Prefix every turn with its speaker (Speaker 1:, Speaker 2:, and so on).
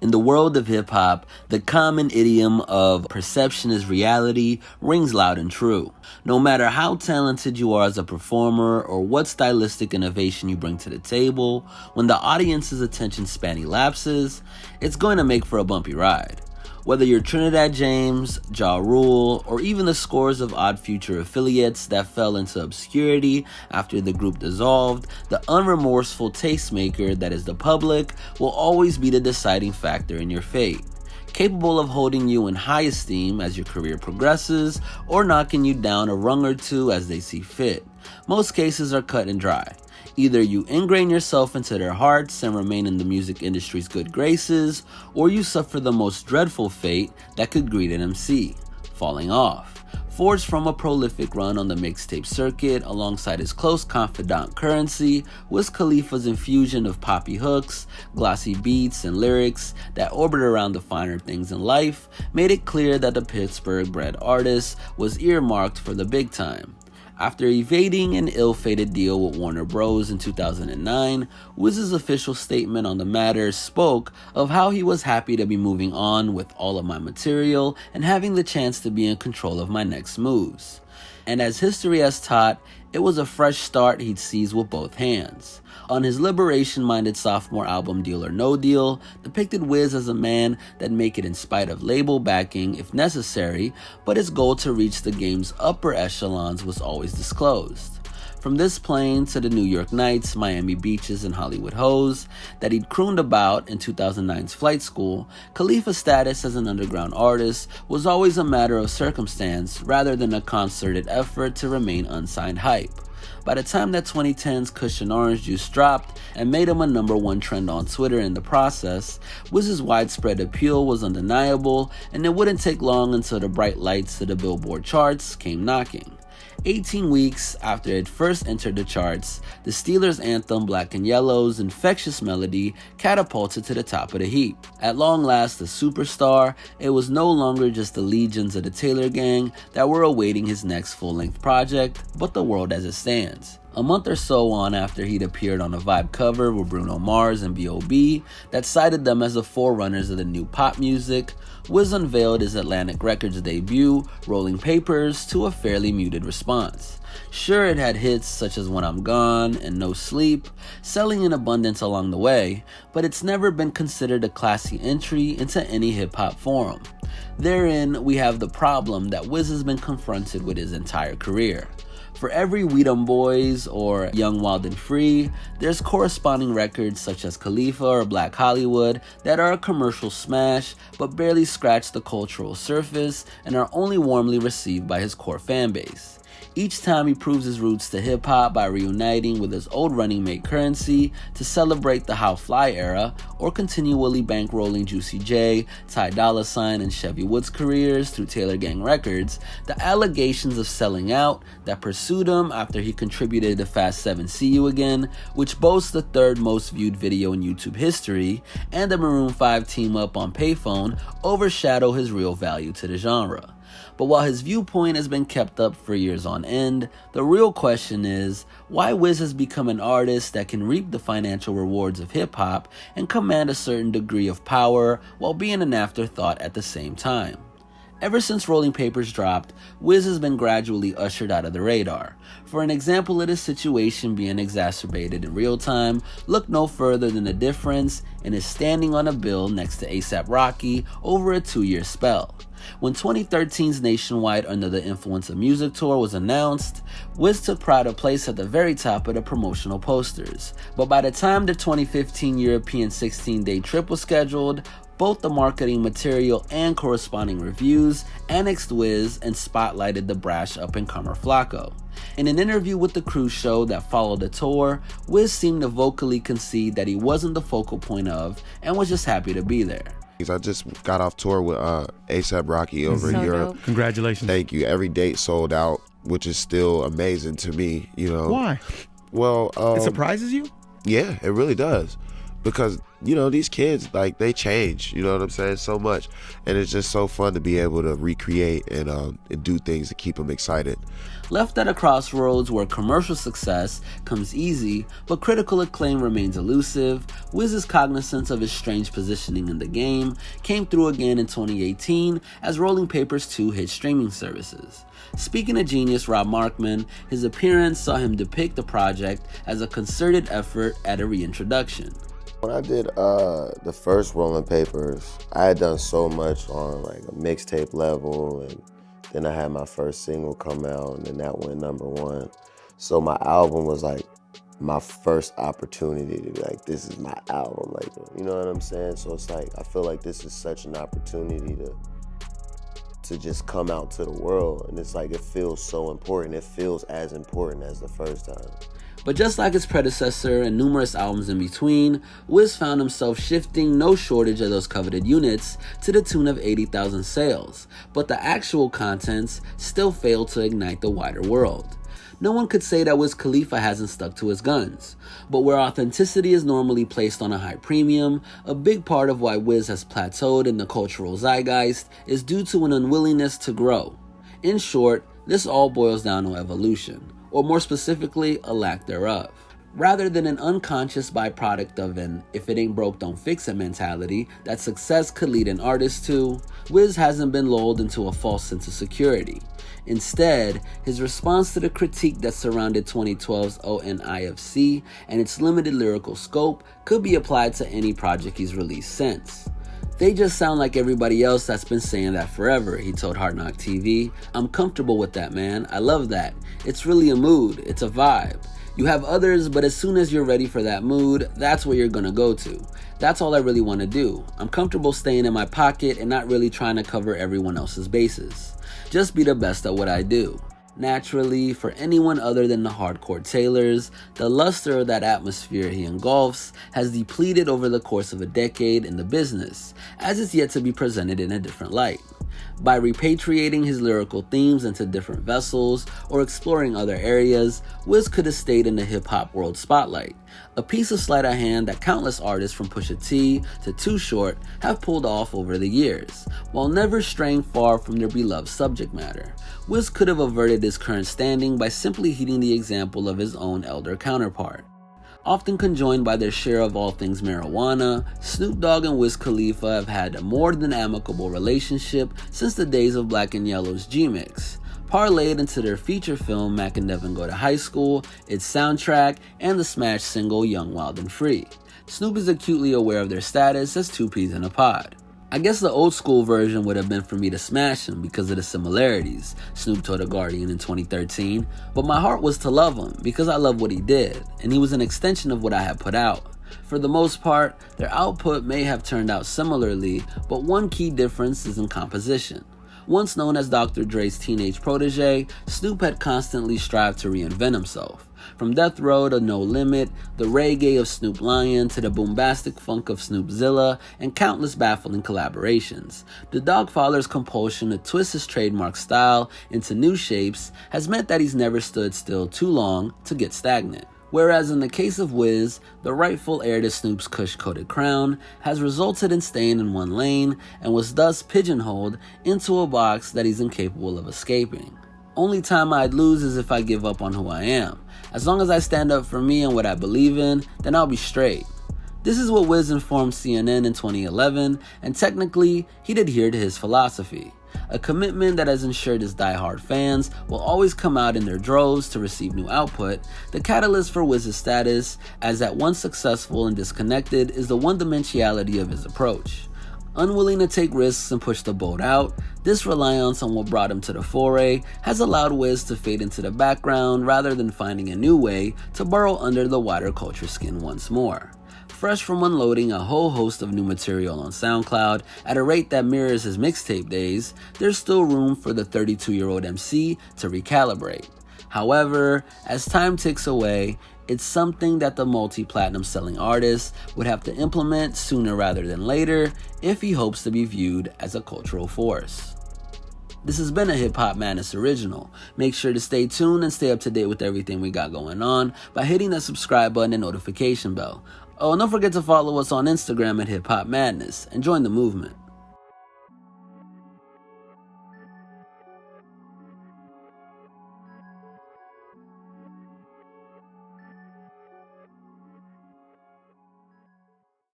Speaker 1: In the world of hip-hop, the common idiom of perception is reality rings loud and true. No matter how talented you are as a performer or what stylistic innovation you bring to the table, when the audience's attention span elapses, it's going to make for a bumpy ride. Whether you're Trinidad James, Ja Rule, or even the scores of Odd Future affiliates that fell into obscurity after the group dissolved, the unremorseful tastemaker that is the public will always be the deciding factor in your fate, capable of holding you in high esteem as your career progresses or knocking you down a rung or two as they see fit. Most cases are cut and dry. Either you ingrain yourself into their hearts and remain in the music industry's good graces, or you suffer the most dreadful fate that could greet an MC, falling off. Forged from a prolific run on the mixtape circuit alongside his close confidant Currency, Wiz Khalifa's infusion of poppy hooks, glossy beats, and lyrics that orbit around the finer things in life made it clear that the Pittsburgh-bred artist was earmarked for the big time. After evading an ill-fated deal with Warner Bros. In 2009, Wiz's official statement on the matter spoke of how he was happy to be moving on with all of my material and having the chance to be in control of my next moves. And as history has taught, it was a fresh start he'd seize with both hands. On his liberation-minded sophomore album Deal or No Deal, depicted Wiz as a man that'd make it in spite of label backing if necessary, but his goal to reach the game's upper echelons was always disclosed. From this plane to the New York Knights, Miami Beaches, and Hollywood Hoes that he'd crooned about in 2009's Flight School, Khalifa's status as an underground artist was always a matter of circumstance rather than a concerted effort to remain unsigned hype. By the time that 2010's Cushion Orange Juice dropped and made him a #1 trend on Twitter in the process, Wiz's widespread appeal was undeniable, and it wouldn't take long until the bright lights of the Billboard charts came knocking. 18 weeks after it first entered the charts, the Steelers' anthem Black and Yellow's infectious melody catapulted to the top of the heap. At long last a superstar, it was no longer just the legions of the Taylor Gang that were awaiting his next full-length project, but the world as it stands. A month or so on after he'd appeared on a Vibe cover with Bruno Mars and B.O.B. that cited them as the forerunners of the new pop music, Wiz unveiled his Atlantic Records debut, Rolling Papers, to a fairly muted response. Sure, it had hits such as When I'm Gone and No Sleep, selling in abundance along the way, but it's never been considered a classy entry into any hip-hop forum. Therein, we have the problem that Wiz has been confronted with his entire career. For every We Dem Boys or Young, Wild and Free, there's corresponding records such as Khalifa or Black Hollywood that are a commercial smash but barely scratch the cultural surface and are only warmly received by his core fanbase. Each time he proves his roots to hip-hop by reuniting with his old running mate Currency to celebrate the How Fly era, or continually bankrolling Juicy J, Ty Dolla $ign, and Chevy Woods' careers through Taylor Gang Records, the allegations of selling out that pursued him after he contributed to Fast 7 See You Again, which boasts the third most viewed video in YouTube history, and the Maroon 5 team-up on Payphone overshadow his real value to the genre. But while his viewpoint has been kept up for years on end, the real question is why Wiz has become an artist that can reap the financial rewards of hip-hop and command a certain degree of power while being an afterthought at the same time. Ever since Rolling Papers dropped, Wiz has been gradually ushered out of the radar. For an example of this situation being exacerbated in real time, look no further than the difference in his standing on a bill next to A$AP Rocky over a 2-year spell. When 2013's Nationwide Under the Influence of Music tour was announced, Wiz took pride of place at the very top of the promotional posters. But by the time the 2015 European 16-day trip was scheduled, both the marketing material and corresponding reviews annexed Wiz and spotlighted the brash up-and-comer Flacco. In an interview with the cruise show that followed the tour, Wiz seemed to vocally concede that he wasn't the focal point of and was just happy to be there.
Speaker 2: I just got off tour with A$AP Rocky over in Europe.
Speaker 3: Dope. Congratulations.
Speaker 2: Thank you. Every date sold out, which is still amazing to me, you know.
Speaker 3: Why?
Speaker 2: Well,
Speaker 3: it surprises you?
Speaker 2: Yeah, it really does. because, these kids, like, they change, you know what I'm saying, so much. And it's just so fun to be able to recreate and do things to keep them excited.
Speaker 1: Left at a crossroads where commercial success comes easy, but critical acclaim remains elusive, Wiz's cognizance of his strange positioning in the game came through again in 2018 as Rolling Papers 2 hit streaming services. Speaking of genius Rob Markman, his appearance saw him depict the project as a concerted effort at a reintroduction.
Speaker 3: When I did the first Rolling Papers, I had done so much on like a mixtape level, and then I had my first single come out, and then that went #1. So my album was like my first opportunity to be like, this is my album, like, you know what I'm saying? So it's like, I feel like this is such an opportunity to just come out to the world, and it's like, it feels so important. It feels as important as the first time.
Speaker 1: But just like his predecessor and numerous albums in between, Wiz found himself shifting no shortage of those coveted units to the tune of 80,000 sales, but the actual contents still failed to ignite the wider world. No one could say that Wiz Khalifa hasn't stuck to his guns, but where authenticity is normally placed on a high premium, a big part of why Wiz has plateaued in the cultural zeitgeist is due to an unwillingness to grow. In short, this all boils down to evolution, or more specifically, a lack thereof. Rather than an unconscious byproduct of an if it ain't broke don't fix it mentality that success could lead an artist to, Wiz hasn't been lulled into a false sense of security. Instead, his response to the critique that surrounded 2012's ONIFC and its limited lyrical scope could be applied to any project he's released since. They just sound like everybody else that's been saying that forever, he told Hard Knock TV. I'm comfortable with that, man. I love that. It's really a mood. It's a vibe. You have others, but as soon as you're ready for that mood, that's where you're gonna go to. That's all I really want to do. I'm comfortable staying in my pocket and not really trying to cover everyone else's bases. Just be the best at what I do. Naturally, for anyone other than the hardcore tailors, the luster of that atmosphere he engulfs has depleted over the course of a decade in the business, as it's yet to be presented in a different light. By repatriating his lyrical themes into different vessels or exploring other areas, Wiz could have stayed in the hip-hop world spotlight, a piece of sleight of hand that countless artists from Pusha T to Too Short have pulled off over the years, while never straying far from their beloved subject matter. Wiz could have averted his current standing by simply heeding the example of his own elder counterpart. Often conjoined by their share of all things marijuana, Snoop Dogg and Wiz Khalifa have had a more than amicable relationship since the days of Black and Yellow's G-Mix, parlayed into their feature film Mac and Devin Go to High School, its soundtrack, and the smash single Young, Wild and Free. Snoop is acutely aware of their status as two peas in a pod. I guess the old school version would have been for me to smash him because of the similarities, Snoop told The Guardian in 2013, but my heart was to love him because I love what he did, and he was an extension of what I had put out. For the most part, their output may have turned out similarly, but one key difference is in composition. Once known as Dr. Dre's teenage protege, Snoop had constantly strived to reinvent himself. From Death Row to No Limit, the reggae of Snoop Lion to the bombastic funk of Snoopzilla, and countless baffling collaborations, the Dogfather's compulsion to twist his trademark style into new shapes has meant that he's never stood still too long to get stagnant. Whereas in the case of Wiz, the rightful heir to Snoop's Kush-coated crown has resulted in staying in one lane and was thus pigeonholed into a box that he's incapable of escaping. Only time I'd lose is if I give up on who I am. As long as I stand up for me and what I believe in, then I'll be straight. This is what Wiz informed CNN in 2011, and technically, he'd adhere to his philosophy. A commitment that has ensured his diehard fans will always come out in their droves to receive new output, the catalyst for Wiz's status as at once successful and disconnected is the one-dimensionality of his approach. Unwilling to take risks and push the boat out, this reliance on what brought him to the foray has allowed Wiz to fade into the background rather than finding a new way to burrow under the wider culture skin once more. Fresh from unloading a whole host of new material on SoundCloud at a rate that mirrors his mixtape days, there's still room for the 32-year-old MC to recalibrate. However, as time ticks away, it's something that the multi-platinum selling artist would have to implement sooner rather than later if he hopes to be viewed as a cultural force. This has been a Hip Hop Madness original. Make sure to stay tuned and stay up to date with everything we got going on by hitting that subscribe button and notification bell. Oh, and don't forget to follow us on Instagram at HipHopMadness and join the movement.